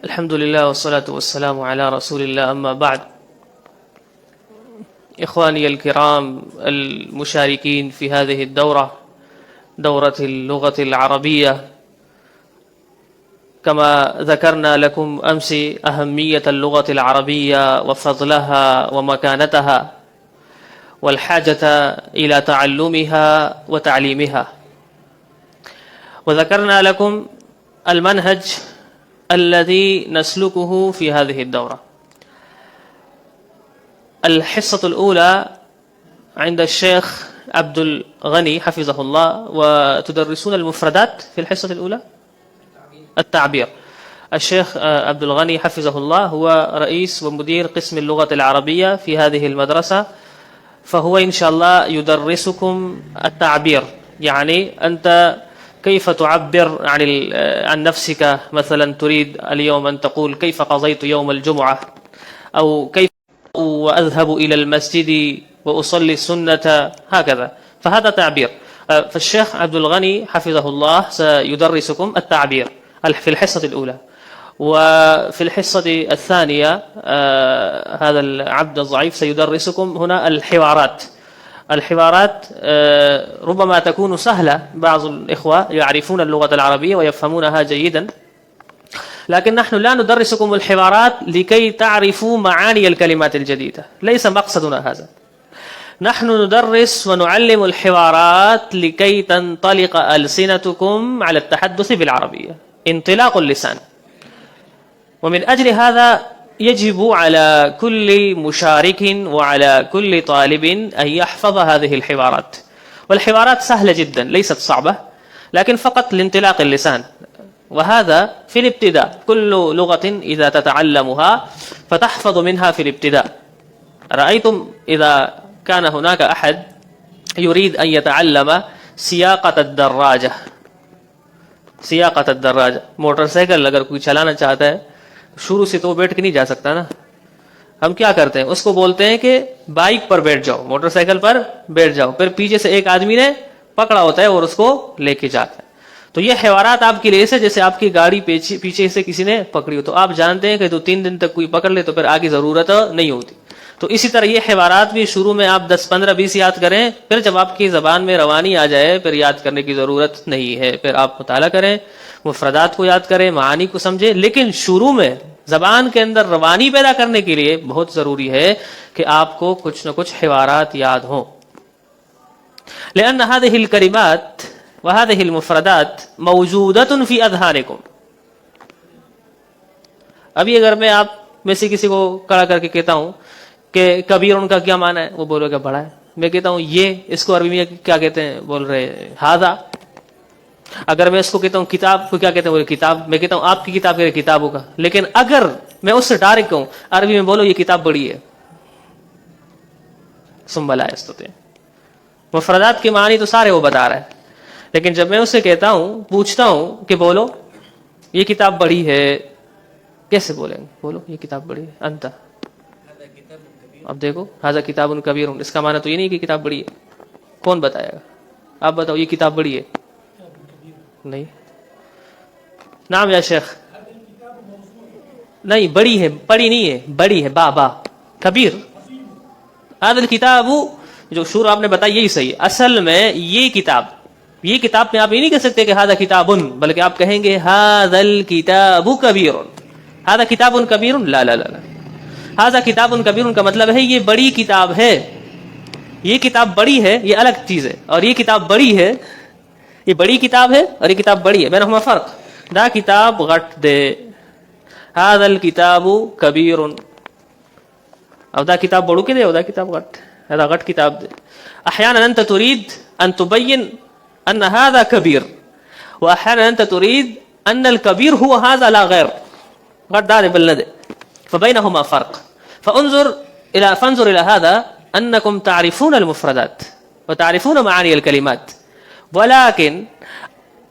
الحمد لله والصلاة والسلام على رسول الله، أما بعد. إخواني الكرام المشاركين في هذه الدورة، دورة اللغة العربية، كما ذكرنا لكم أمس أهمية اللغة العربية وفضلها ومكانتها والحاجة إلى تعلمها وتعليمها، وذكرنا لكم المنهج الذي نسلكه في هذه الدورة. الحصة الأولى عند الشيخ عبد الغني حفظه الله، وتدرسون المفردات في الحصة الأولى. التعبير. الشيخ عبد الغني حفظه الله هو رئيس ومدير قسم اللغة العربية في هذه المدرسة، فهو إن شاء الله يدرسكم التعبير، يعني أنت كيف تعبر عن نفسك. مثلا تريد اليوم أن تقول كيف قضيت يوم الجمعة، أو كيف وأذهب إلى المسجد وأصلي السنة، هكذا. فهذا تعبير. فالشيخ عبد الغني حفظه الله سيدرسكم التعبير في الحصة الأولى. وفي الحصة الثانية هذا العبد الضعيف سيدرسكم هنا الحوارات. الحوارات ربما تكون سهلة، بعض الإخوة يعرفون اللغة العربية ويفهمونها جيدا، لكن نحن لا ندرسكم الحوارات لكي تعرفوا معاني الكلمات الجديدة، ليس مقصدنا هذا. نحن ندرس ونعلم الحوارات لكي تنطلق ألسنتكم على التحدث بالعربية، انطلاق اللسان. ومن أجل هذا يجب على كل مشارك وعلى كل طالب أن يحفظ هذه الحوارات. والحوارات سهلة جدا، ليست صعبة، لكن فقط لانطلاق اللسان، وهذا في الابتداء. كل لغة إذا تتعلمها فتحفظ منها في الابتداء. رأيتم إذا كان هناك أحد يريد أن يتعلم سياقة الدراجة، سیاقت الدراجہ، موٹر سائیکل اگر کوئی چلانا چاہتا ہے شروع سے تو وہ بیٹھ کے نہیں جا سکتا نا. ہم کیا کرتے ہیں، اس کو بولتے ہیں کہ بائک پر بیٹھ جاؤ، موٹر سائیکل پر بیٹھ جاؤ، پھر پیچھے سے ایک آدمی نے پکڑا ہوتا ہے اور اس کو لے کے جاتا ہے. تو یہ حوارات آپ کے لیے ایسے جیسے آپ کی گاڑی پیچھے سے کسی نے پکڑی ہو، تو آپ جانتے ہیں کہ 2-3 دن تک کوئی پکڑ لے تو پھر آگے ضرورت نہیں ہوتی. تو اسی طرح یہ حوارات بھی شروع میں آپ 10, 15, 20 یاد کریں، پھر جب آپ کی زبان میں روانی آ جائے پھر یاد کرنے کی ضرورت نہیں ہے. پھر آپ مطالعہ کریں، مفردات کو یاد کریں، معانی کو سمجھیں، لیکن شروع میں زبان کے اندر روانی پیدا کرنے کے لیے بہت ضروری ہے کہ آپ کو کچھ نہ کچھ حوارات یاد ہوں. لأن هذه الكلمات وهذه المفردات موجودة في أذهانكم. ابھی اگر میں آپ میں سے کسی کو کھڑا کر کے کہتا ہوں کہ کبیر ان کا کیا معنی ہے، وہ بولے گا بڑا ہے. میں کہتا ہوں یہ، اس کو عربی میں کیا کہتے ہیں، بول رہے ہاذا. اگر میں اس کو کہتا ہوں کتاب کو کیا کہتے ہیں، بولے کتاب. میں کہتا ہوں آپ کی کتاب کہتے کتابوں کا. لیکن اگر میں اس سے ڈائریکٹ کہوں عربی میں بولو یہ کتاب بڑی ہے، ثم لا يستطيع. مفردات کے معنی تو سارے وہ بتا رہا ہے، لیکن جب میں اس سے کہتا ہوں، پوچھتا ہوں کہ بولو یہ کتاب بڑی ہے، کیسے بولیں گے، بولو یہ کتاب بڑی ہے. انت، اب دیکھو ھذا کتاب کبیر، اس کا معنی تو یہ نہیں کہ کتاب بڑی ہے. کون بتائے گا؟ آپ بتاؤ یہ کتاب بڑی ہے. نہیں. نام یا شیخ؟ نہیں، بڑی ہے، بڑی نہیں ہے، بڑی ہے. با کبیر. ھذا الکتاب، جو شروع آپ نے بتایا یہی صحیح ہے. اصل میں یہ کتاب میں آپ یہ نہیں کہہ سکتے کہ ھذا کتاب، بلکہ آپ کہیں گے ھذا الکتاب کبیر. ھذا کتاب کبیر، لا لا لا لا، ھذا کتاب کبیر کا مطلب ہے یہ بڑی کتاب ہے. یہ کتاب بڑی ہے یہ الگ چیز ہے، اور یہ کتاب بڑی ہے، یہ بڑی کتاب ہے اور یہ کتاب بڑی ہے، بینہما فرق. دا کتاب غٹ دے، ھذا الکتاب کبیر. او دا کتاب بڑو کے دے، او دا کتاب غٹ، هذا غٹ کتاب دے. احيانا انت تريد ان تبين ان هذا كبير، واحيانا انت تريد ان الكبير هو هذا لا غير. غٹ دار بلند، فبينهما فرق. فانظر الى هذا انكم تعرفون المفردات وتعرفون معاني الكلمات، ولكن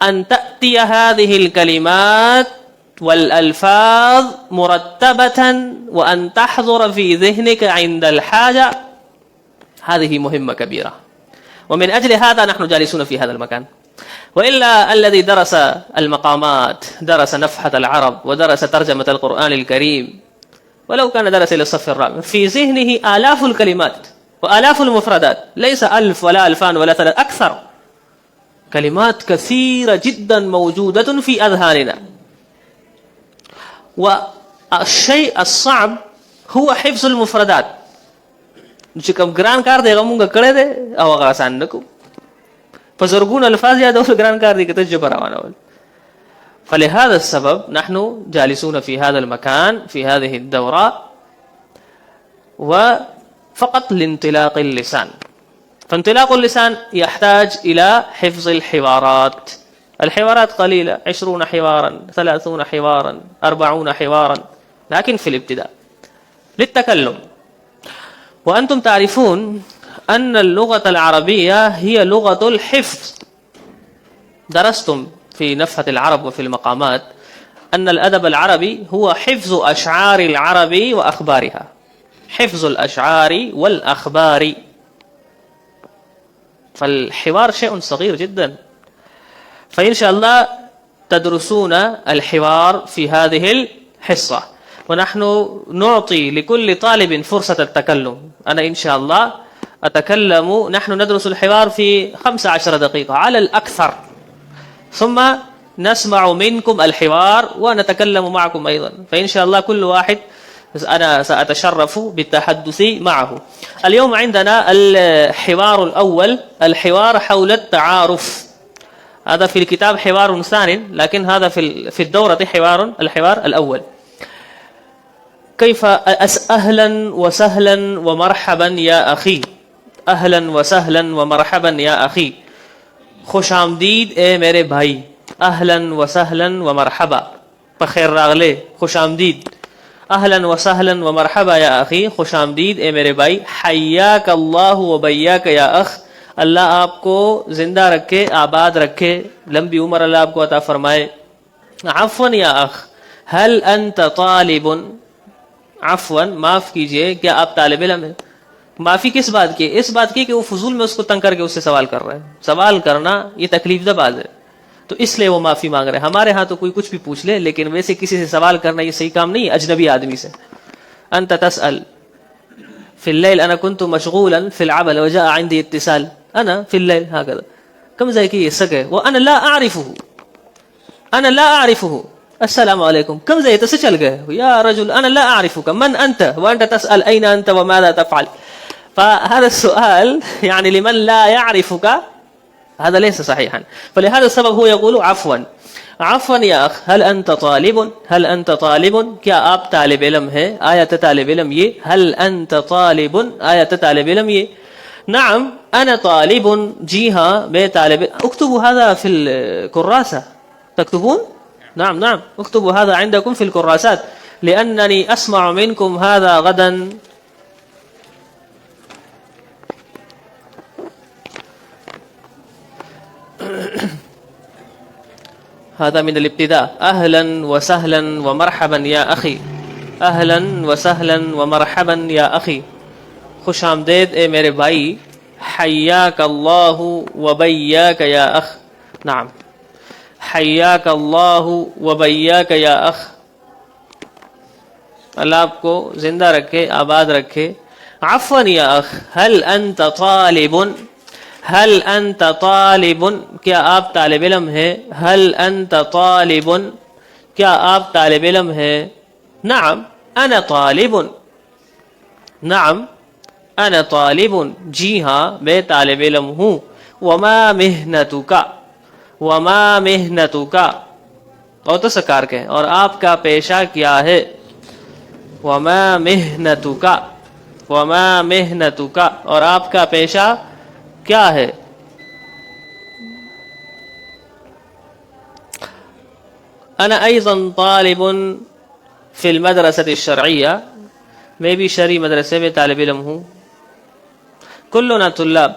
ان تأتي هذه الكلمات والألفاظ مرتبة وأن تحضر في ذهنك عند الحاجة، هذه مهمة كبيرة. ومن أجل هذا نحن جالسون في هذا المكان. وإلا الذي درس المقامات، درس نفحة العرب، ودرس ترجمة القرآن الكريم، ولو كان درس إلى الصف الرابع، في ذهنه آلاف الكلمات وآلاف المفردات، ليس 1000 ولا 2000 ولا 3، أكثر، كلمات كثيرة جدا موجودة في أذهاننا. والشيء الصعب هو حفظ المفردات. چې کوم ګران کار دی هغه مونږ کړی دی او هغه آسان نه کوو. په زرګونو الفاظ یادول ګران کار دی که ته ژبه روانول. فلهذا السبب نحن جالسون في هذا المكان في هذه الدورة وفقط لانطلاق اللسان. فانطلاق اللسان يحتاج إلى حفظ الحوارات. الحوارات قليلة، 20 حوارا، 30 حوارا، 40 حوارا، لكن في الابتداء للتكلم. وأنتم تعرفون أن اللغة العربية هي لغة الحفظ. درستم في نفحة العرب وفي المقامات أن الأدب العربي هو حفظ أشعار العرب وأخبارها، حفظ الأشعار والأخبار. فالحوار شيء صغير جدا. فإن شاء الله تدرسون الحوار في هذه الحصة، ونحن نعطي لكل طالب فرصة التكلم. أنا إن شاء الله أتكلم، نحن ندرس الحوار في 15 دقيقة على الأكثر، ثم نسمع منكم الحوار ونتكلم معكم أيضا. فإن شاء الله كل واحد أنا سأتشرف بالتحدث معه. اليوم عندنا الحوار الأول، الحوار حول التعارف. هذا في الكتاب حوار ثاني، لكن هذا في الدورة الحوار الأول. كيف أهلا وسهلا ومرحبا يا أخي، أهلا وسهلا ومرحبا يا أخي، خوش آمدید اے میرے بھائی، اہلا وسہلا ومرحبا، بخیر راغلے، خوش آمدید، اہلا وسہلا ومرحبا یا اخی، خوش آمدید اے میرے بھائی، حیاک اللہ وبیاک یا اخ، اللہ آپ کو زندہ رکھے، آباد رکھے، لمبی عمر اللہ آپ کو عطا فرمائے. عفوا یا اخ، هل انت طالب، عفوا معاف کیجئے، کیا آپ طالب علم ہیں؟ معافی کس بات کی؟ اس بات کی کہ وہ فضول میں اس کو تنگ کر کے اس سے سوال کر رہے ہیں. سوال کرنا یہ تکلیف دہ بات ہے، تو اس لیے وہ معافی مانگ رہے ہیں. ہمارے ہاں تو کوئی کچھ بھی پوچھ لے، لیکن ویسے کسی سے سوال کرنا یہ صحیح کام نہیں ہے اجنبی آدمی سے. انت تسأل في الليل انا كنت مشغولا في العمل وجاء عندي اتصال، انا في الليل هكذا كم زي كي سكه وانا لا اعرفه، انا لا اعرفه، السلام عليكم كم زي تسجل گئے يا رجل انا لا اعرفك، من انت وانت تسأل اين انت وماذا تفعل. فهذا السؤال يعني لمن لا يعرفك هذا ليس صحيحا. فلهذا السبب هو يقول عفوا، عفوا يا اخ، هل انت طالب، هل انت طالب، کیا آپ طالب علم ہے، آیت طالب علم یہ، هل انت طالب، آیت طالب علم یہ. نعم انا طالب، جی ہاں میں طالب. اكتبوا هذا في الكراسة، تكتبون؟ نعم نعم اكتبوا هذا عندكم في الكراسات، لأنني أسمع منكم هذا غدا. هذا من الابتداء. أهلا وسهلا ومرحبا يا أخي، أهلا وسهلا ومرحبا يا أخي، خوش آمدید اے میرے بھائی، حیاک اللہ وبیاک یا اخ. نعم حیاک اللہ وبیاک یا اخ، اللہ آپ کو زندہ رکھے، آباد رکھے. عفوا یا اخ، هل انت طالب، هل انت طالب، کیا آپ طالب علم ہیں، هل انت طالب، کیا آپ طالب علم ہیں. نعم انا طالب، نعم انا طالب، جی ہاں میں طالب علم ہوں. وما محنتک، وما محنتک، اور تو سکار کے اور آپ کا پیشہ کیا ہے. وما محنتک، وما محنتک، اور آپ کا پیشہ کیا ہے. انا ایضا طالب فی المدرسة الشرعیہ، میں بھی شرعی مدرسے میں طالب علم ہوں. کلنا طلاب.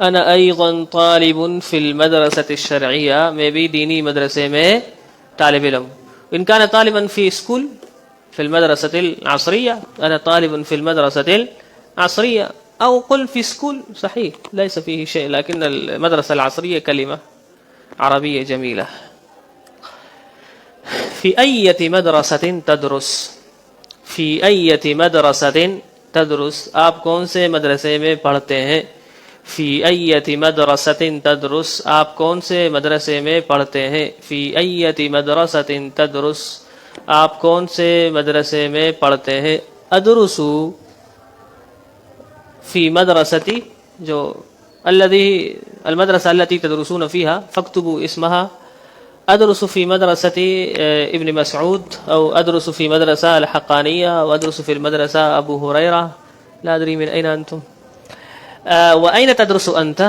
انا ايضا طالب في المدرسة الشرعية، میں بھی دینی مدرسے میں طالب علم. ان كان طالبا في سكول في المدرسة العصرية، أنا طالب في المدرسة العصرية، أو قل في سكول صحيح ليس فيه شيء، لكن المدرسة العصرية كلمة عربية جميلة. في أي مدرسة تدرس؟ في أي مدرسة تدرس؟ آپ کون سے مدرسے میں پڑھتے ہیں؟ فی ایت مدرسۃ تدرس، آپ کون سے مدرسے میں پڑھتے ہیں؟ فی ایت مدرسۃ تدرس، آپ کون سے مدرسے میں پڑھتے ہیں؟ ادرسو فی مدرستی، جو الذي المدرسة التي تدرسون فيها فاكتبوا اسمها. أدرس في مدرسة ابن مسعود، أو أدرس في مدرسة الحقانية، أو أدرس في المدرسة أبو هريرة. لا أدري من أين أنتم. وأين تدرس أنت؟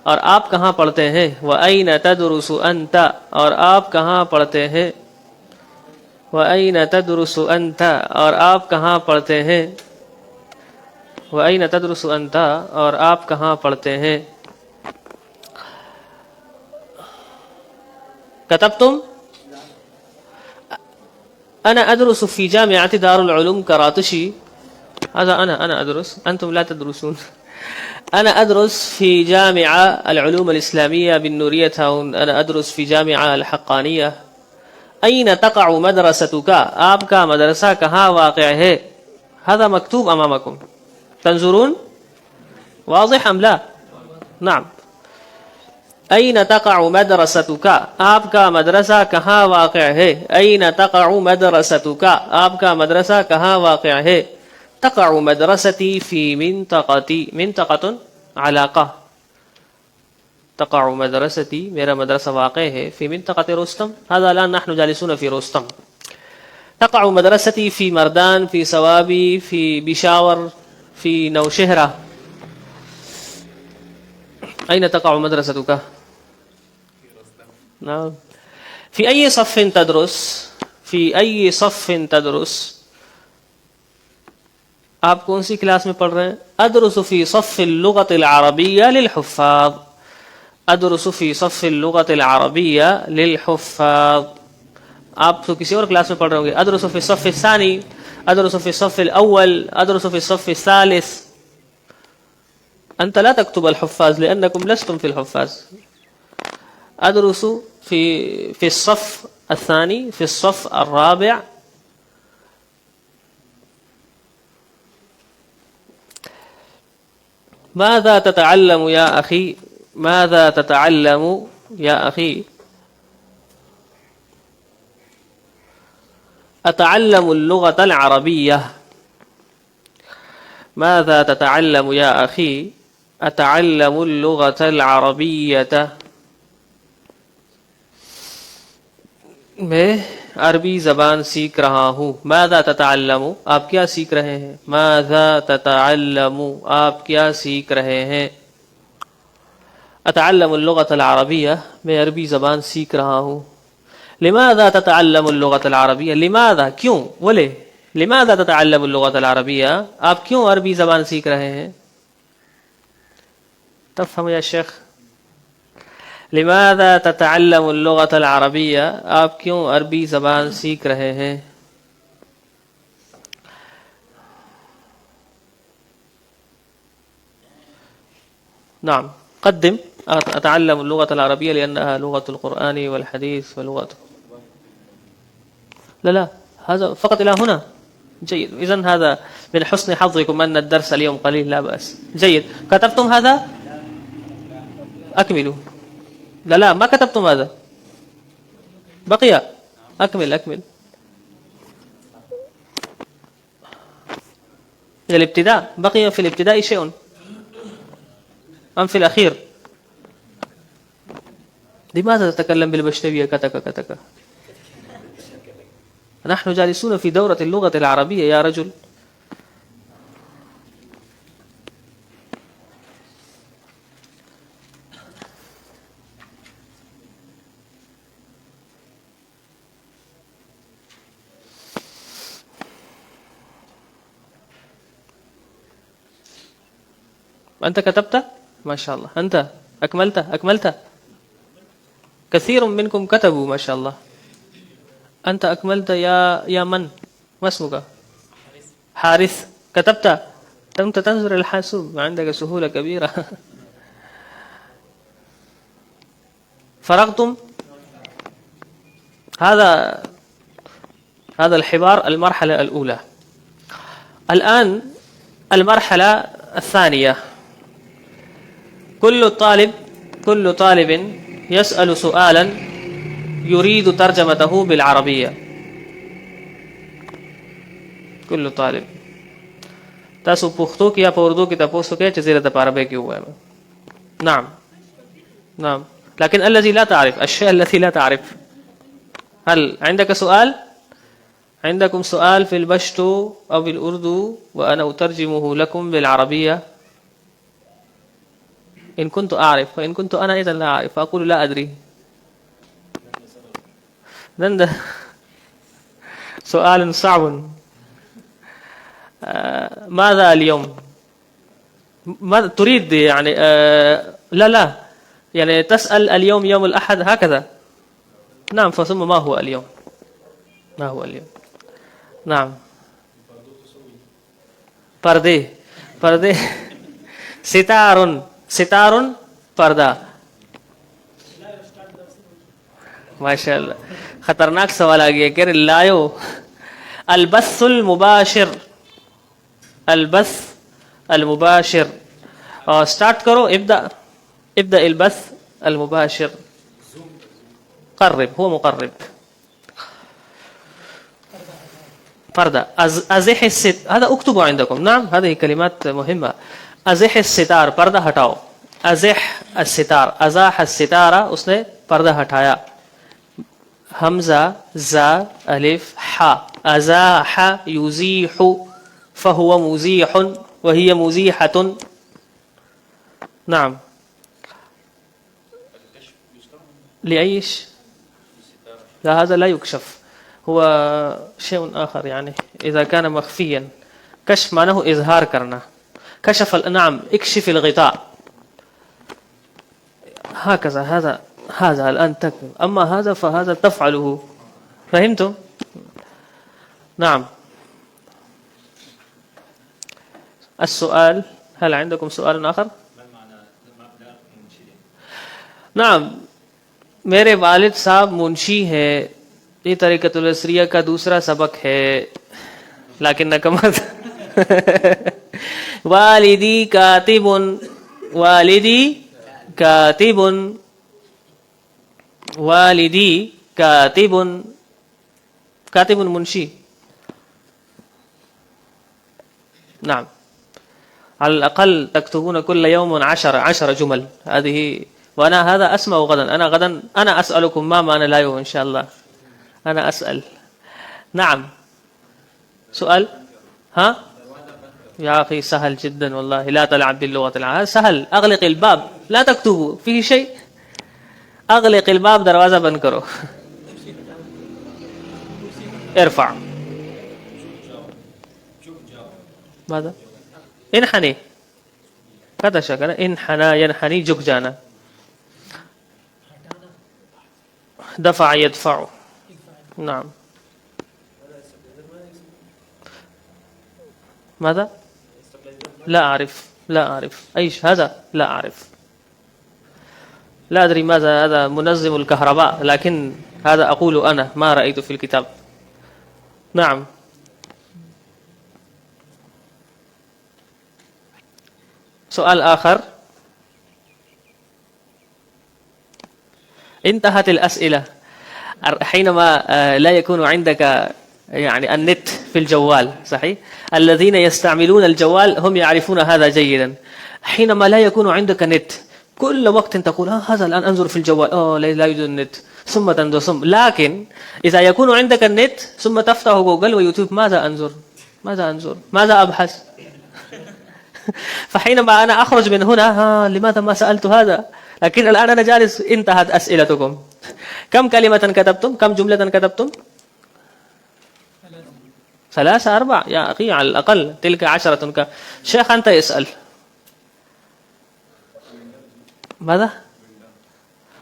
اور آپ کہاں پڑھتے ہیں؟ وأين تدرس أنت، اور آپ کہاں پڑھتے ہیں؟ وأين تدرس أنت، اور آپ کہاں پڑھتے ہیں؟ وأين تدرس أنت، اور آپ کہاں پڑھتے ہیں؟ كتبتم؟ أنا أدرس في جامعة دار العلوم كراتشي. هذا أنا أدرس، أنتم لا تدرسون. أنا أدرس في جامعة العلوم الإسلامية بالنورية تاون. أنا أدرس في جامعة الحقانية. أين تقع مدرستك؟ آپ کا مدرسہ کہاں واقع ہے؟ هذا مكتوب أمامكم، تنظرون؟ واضح أم لا؟ نعم. أين تقع مدرستك؟ آپ کا مدرسہ کہاں واقع ہے؟ أين تقع مدرستك؟ آپ کا مدرسہ کہاں واقع ہے؟ تقع مدرستي في منطقة علاقة. تقع مدرستي، میرا مدرسہ واقع ہے في منطقة رستم. هذا الآن نحن جالسون في رستم. تقع مدرستي في مردان، في سوابي، في بيشاور، في نوشهرة. أين تقع مدرستك؟ نعم. في أي صف تدرس؟ في أي صف تدرس؟ آپ کون سی کلاس میں پڑھ رہے ہیں؟ ادرس فی صف اللغة العربية للحفاظ. ادرس فی صف اللغة العربية للحفاظ. آپ تو کسی اور کلاس میں پڑھ رہے ہوں گے. ادرس فی الصف الثاني، ادرس فی الصف الاول، ادرس فی الصف الثالث. انت لا تكتب الحفاظ لانكم لستم في الحفاظ. ادرس في الصف الثاني، في الصف الرابع. ماذا تتعلم يا أخي؟ ماذا تتعلم يا أخي؟ أتعلم اللغة العربية. ماذا تتعلم يا أخي؟ أتعلم اللغة العربية. میں عربی زبان سیکھ رہا ہوں. ماذا تتعلم، آپ کیا سیکھ رہے ہیں؟ ماذا تتعلم، آپ کیا سیکھ رہے ہیں؟ اتعلم اللغة العربية، میں عربی زبان سیکھ رہا ہوں. لماذا تتعلم اللغة العربية؟ لماذا، کیوں؟ بولے لماذا تتعلم اللغة العربية، آپ کیوں عربی زبان سیکھ رہے ہیں؟ تفهم یا شیخ؟ لماذا تتعلم اللغة العربية، آپ کیوں عربی زبان سیکھ رہے ہیں؟ نعم قدم. أتعلم اللغة العربية لأنها لغة القرآن والحديث ولغة. لا هذا فقط إلى هنا. جيد، إذن هذا من حسن حظكم أن الدرس اليوم قليل، لا بأس. جيد، كتبتم هذا؟ أكملوا. لا ما كتبتم هذا، بقي. أكمل. إلى الابتداء، بقي في الابتداء شيء أم في الأخير؟ لماذا تتكلم بالبشتوية كتك؟ نحن جالسون في دورة اللغة العربية يا رجل. أنت كتبت؟ ما شاء الله. أنت أكملت كثير منكم كتبوا ما شاء الله. أنت أكملت يا من؟ ما اسمك؟ حارث. كتبت؟ أنت تنظر الحاسوب، عندك سهولة كبيرة. فرغتم؟ هذا الحوار المرحلة الأولى. الآن المرحلة الثانية. كل طالب يسأل سؤالا يريد ترجمته بالعربية. كل طالب. تاسو پختو کیا په اردو کې تاسو کې چې زیره د عربی کې وایي. نعم لكن الذي لا تعرف الشيء الذي لا تعرف. هل عندك سؤال؟ عندكم سؤال في البشتو أو بالأردو وأنا أترجمه لكم بالعربية؟ إن كنت أعرف، وإن كنت أنا إذا لا أعرف فأقول لا أدري. سؤال صعب. ماذا اليوم؟ ماذا تريد يعني؟ لا يعني تسأل اليوم يوم الأحد هكذا. نعم فثم ما هو اليوم؟ نعم پردے ستار پردہ. ماشاء اللہ خطرناک سوال آ گیا کہ لایو. البث المباشر. سٹارٹ کرو. ابدأ البث المباشر. قرب، هو مقرب. پردہ. ازح الستار. هذا اكتبوا عندكم. نعم هذه كلمات مهمة. ازح الستار پردہ ہٹاؤ. ازح الستار، ازاح الستارہ اس نے پردہ ہٹایا. حمزہ زا الف حا. ازاح یزیح فهو مزیح وهي مزیحة. نعم لأيش؟ لا هذا لا يكشف، هو شيء آخر يعني إذا كان مخفيا. كشف معناه إظهار کرنا. كشف نعم اكشف الغطاء هكذا. هذا الآن تكتب. أما هذا فهذا تفعله. فهمتم؟ نعم. السؤال، هل عندكم سؤال آخر؟ نعم میرے والد صاحب منشی ہے. یہ طریقۃ الاسریہ کا دوسرا سبق ہے. لیکن نکمت والدی کاتب. والدی کاتب. والدی کاتب. كاتب منشي. نعم على الأقل تكتبون كل يوم 10 جمل. هذه وأنا هذا أسمع غدا. أنا أسألكم ما معنى لا يوم إن شاء الله. أنا أسأل. نعم سؤال. ها يا أخي سهل جدا والله. لا تلعب باللغة العربية. سهل. أغلق الباب لا تكتبوا فيه شيء. أغلق الباب دروازة بند کرو. ارفع. ماذا؟ انحني. كذا شكل. انحنى ينحني جھک جانا. دفع يدفع. نعم. ماذا؟ لا أعرف أيش هذا؟ لا أعرف. لا أدري ماذا. هذا منظم الكهرباء لكن هذا أقول أنا ما رأيت في الكتاب. نعم سؤال آخر. انتهت الأسئلة حينما لا يكون عندك يعني النت في الجوال. صحيح. الذين يستعملون الجوال هم يعرفون هذا جيدا. حينما لا يكون عندك نت كل وقت تقول هذا الآن أنظر في الجوال لا يوجد النت ثم تندسم. لكن إذا يكون عندك النت ثم تفتح جوجل ويوتيوب ماذا أنظر ماذا أبحث. فحينما أنا أخرج من هنا لماذا ما سألت هذا. لكن الآن أنا جالس. انتهت أسئلتكم. كم كلمة كتبتم؟ كم جملة كتبتم؟ 3 4 يا أخي على الأقل. تلك 10. شيخ أنت اسأل. ماذا؟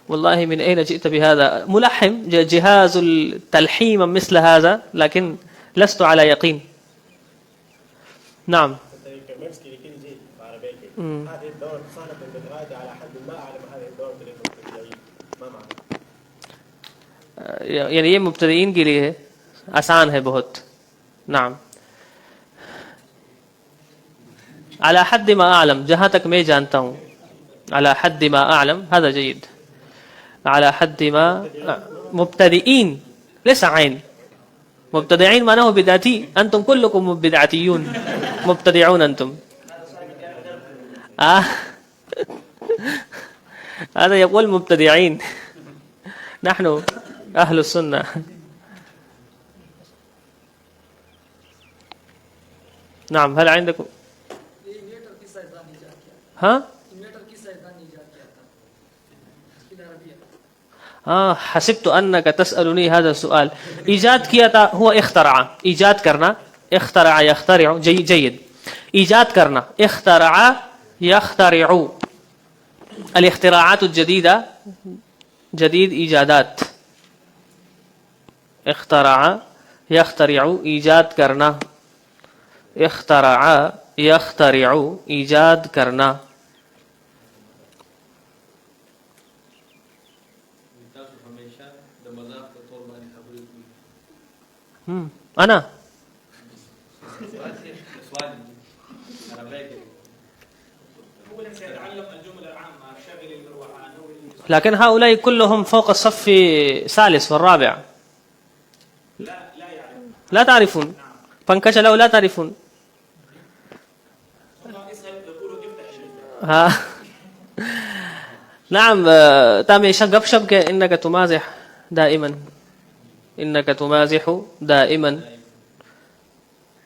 والله من أين جئت بهذا؟ ملحم، جهاز التلحيم مثل هذا، لكن لست على يقين. نعم. هذه الدورة صارت بالغاية على حد ما أعلم هذه الدورة للمبتدئين ما معنى؟ یعنی یہ مبتدئین کے لیے آسان ہے بہت. نعم. على حد ما أعلم، جہاں تک میں جانتا ہوں. على حد ما أعلم هذا جيد. على حد ما مبتدئين ليس عين. مبتدعين معناه بدعتي، أنتم كلكم بدعتيون، مبتدعون أنتم. هذا يقول مبتدعين، نحن أهل السنة. نعم. هل عندكم ها؟ حسبت أنك تسألني هذا السؤال. ایجاد کیا تھا، هو اخترع. ایجاد کرنا، اخترع يخترع، جيد. ایجاد کرنا، اخترع يخترع. الاختراعات الجديدة، جديد ایجادات. اخترع يخترع، ایجاد کرنا. اخترع يخترع، ایجاد کرنا. أنا لكن هؤلاء كلهم فوق الصف الثالث والرابع. لا تعرفون. پنکج لو لا تعرفون. نعم. تامیشا گپ شپ کے انك تمازح دائما، انك تمازح دائما،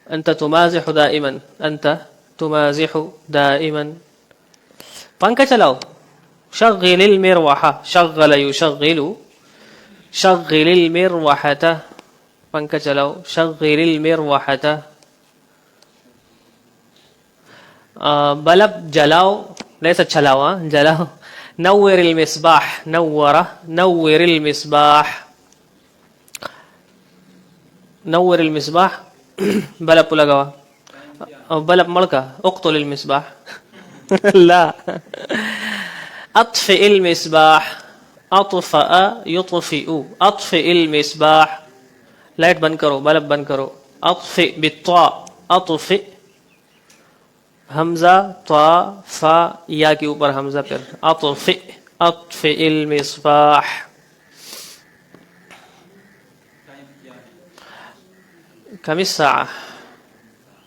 انت تمازح دائما، انت تمازح دائما. پنکھا چلاؤ. شغل المروحة، شغل يشغل، شغل المروحة. پنکھا چلاؤ. شغل المروحة. بلب جلاؤ، ليس چلاؤ، جلاؤ. نور المصباح، نور، نور المصباح. نور المصباح. بلب لگوا، بلب ملکا. اقتل المصباح. لا. اطفئ المصباح. اطفأ يطفئ، اطفئ المصباح. لائٹ بند کرو، بلب بند کرو. اطفئ بالطاء، اطفئ. حمزہ طا فا یا کے اوپر حمزہ پھر. اطفئ، اطفئ المصباح. كم الساعة؟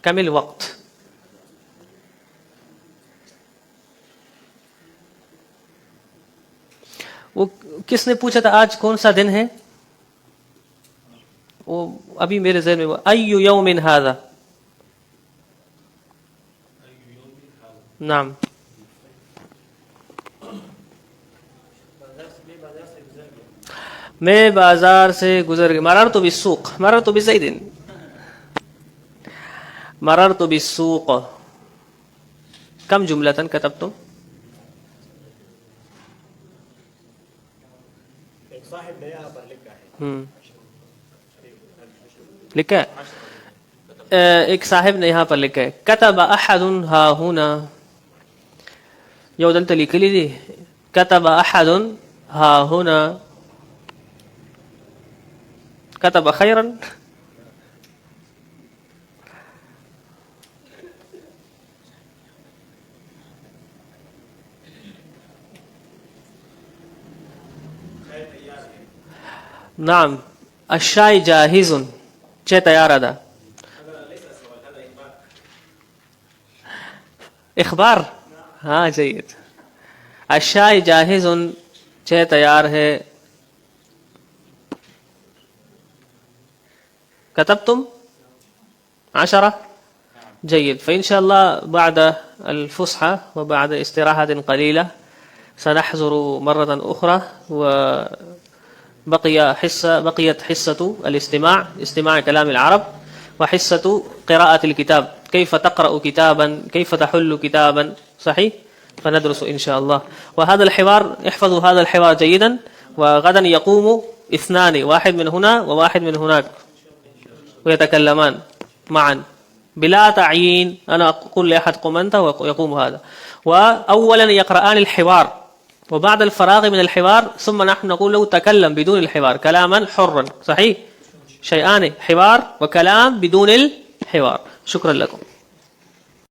كم الوقت؟ وہ کس نے پوچھا تھا آج کون سا دن ہے؟ وہ ابھی میرے ذہن میں ای یوم ھذا. نعم. میں بازار سے گزر گیا. مررت بالسوق، مررت بزید، مررت بالسوق. كم جملة كتبتم؟ ایک صاحب نے یہاں پر لکھا ہے. لکھا ہے ایک صاحب نے یہاں پر لکھا ہے كتب أحد ها هنا. یو دلته لیکلی دي كتب أحد ها هنا. كتب خيرا. نعم. الشاي جاهز، چه تیار ده. اخبار. ہاں جيد. الشاي جاهز، چه تیار ہے. كتبتم 10. جيد. فإن شاء الله بعد الفسحة وبعد استراحة قليلة سنحضر مرة أخرى، بقيت حصة الاستماع، استماع كلام العرب، وحصة قراءة الكتاب، كيف تقرأ كتابا، كيف تحل كتابا. صحيح. فندرس إن شاء الله. وهذا الحوار احفظوا هذا الحوار جيدا، وغدا يقوم اثنان، واحد من هنا وواحد من هناك، ويتكلمان معا بلا تعيين. أنا أقول لأحد قم أنت ويقوم هذا، وأولا يقرآن الحوار، وبعد الفراغ من الحوار ثم نحن نقول له تكلم بدون الحوار كلاما حرا. صحيح؟ شيئان، حوار وكلام بدون الحوار. شكرا لكم.